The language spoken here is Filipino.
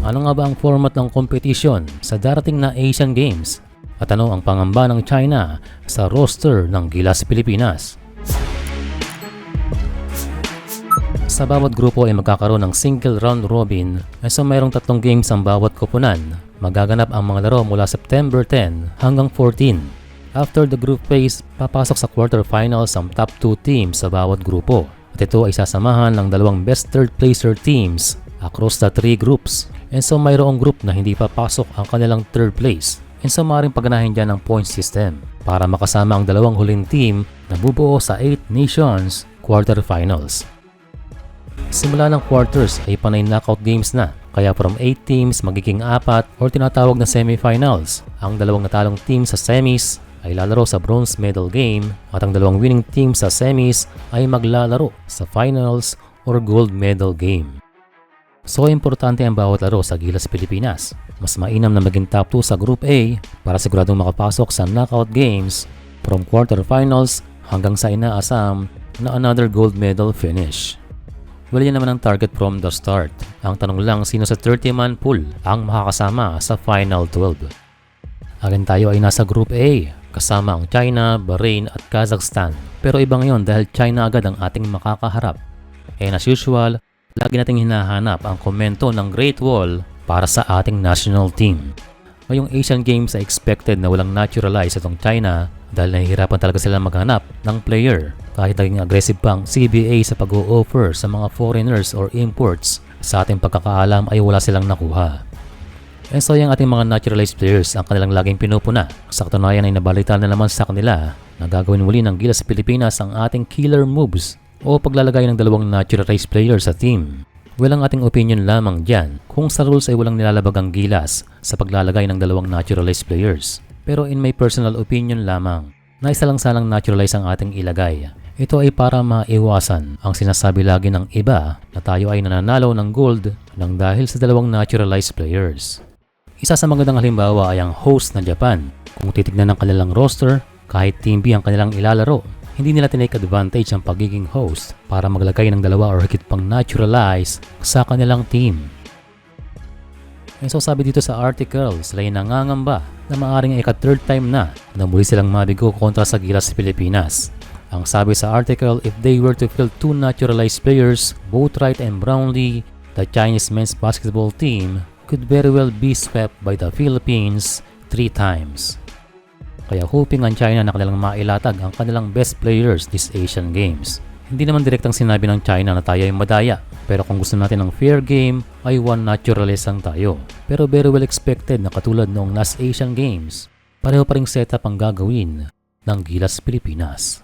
Ano nga ba ang format ng competition sa darating na Asian Games? At ano ang pangamba ng China sa roster ng Gilas Pilipinas? Sa bawat grupo ay magkakaroon ng single round robin, so mayroong 3 games ang bawat koponan. Magaganap ang mga laro mula September 10 hanggang 14. After the group phase, papasok sa quarterfinals ang top 2 teams sa bawat grupo. At ito ay sasamahan ng 2 best third placer teams across the 3 groups. And so mayroong group na hindi papasok ang kanilang third place. And so maaaring pagganahin dyan ng point system para makasama ang 2 huling team na bubuo sa 8 nations quarterfinals. Simula ng quarters ay panay knockout games na, kaya from 8 teams magiging 4 or tinatawag na semifinals. Ang 2 natalong team sa semis ay lalaro sa bronze medal game at ang 2 winning team sa semis ay maglalaro sa finals or gold medal game. So importante ang bawat laro sa Gilas Pilipinas. Mas mainam na maging top 2 sa Group A para siguradong makapasok sa knockout games from quarterfinals hanggang sa inaasam na another gold medal finish. Well, yan naman ang target from the start. Ang tanong lang sino sa 30-man pool ang makakasama sa Final 12. Again tayo ay nasa Group A kasama ang China, Bahrain at Kazakhstan. Pero iba ngayon dahil China agad ang ating makakaharap. And as usual, lagi nating hinahanap ang komento ng Great Wall para sa ating national team. Ngayong Asian Games ay expected na walang naturalize itong China dahil nahihirapan talaga sila maghanap ng player. Kahit naging aggressive pang CBA sa pag-o-offer sa mga foreigners or imports, sa ating pagkakaalam ay wala silang nakuha. And so yung ating mga naturalized players ang kanilang laging pinupuna. Sa katunayan ay nabalita na naman sa kanila na gagawin muli ng Gilas Pilipinas ang ating killer moves o paglalagay ng 2 naturalized players sa team. Walang ating opinion lamang dyan kung sa rules ay walang nilalabag ang Gilas sa paglalagay ng 2 naturalized players. Pero in my personal opinion lamang, na isa lang salang naturalize ang ating ilagay. Ito ay para maiwasan ang sinasabi lagi ng iba na tayo ay nananalo ng gold nang dahil sa 2 naturalized players. Isa sa magandang halimbawa ay ang host na Japan. Kung titignan ng kanilang roster, kahit Team B ang kanilang ilalaro, hindi nila tinake advantage ang pagiging host para maglagay ng 2 or higit pang naturalize sa kanilang team. And so sabi dito sa article, sila ay nangangamba na maaaring ika-3rd time na muli silang mabigo kontra sa Gilas Pilipinas. Ang sabi sa article, if they were to field 2 naturalized players, both Wright and Brownlee, the Chinese men's basketball team could very well be swept by the Philippines 3 times. Kaya hoping ang China na kanilang mailatag ang kanilang best players this Asian Games. Hindi naman direktang sinabi ng China na tayo ay madaya, pero kung gusto natin ng fair game ay 1 naturalist lang tayo. Pero very well expected na katulad noong last Asian Games, pareho pa ring setup ang gagawin ng Gilas Pilipinas.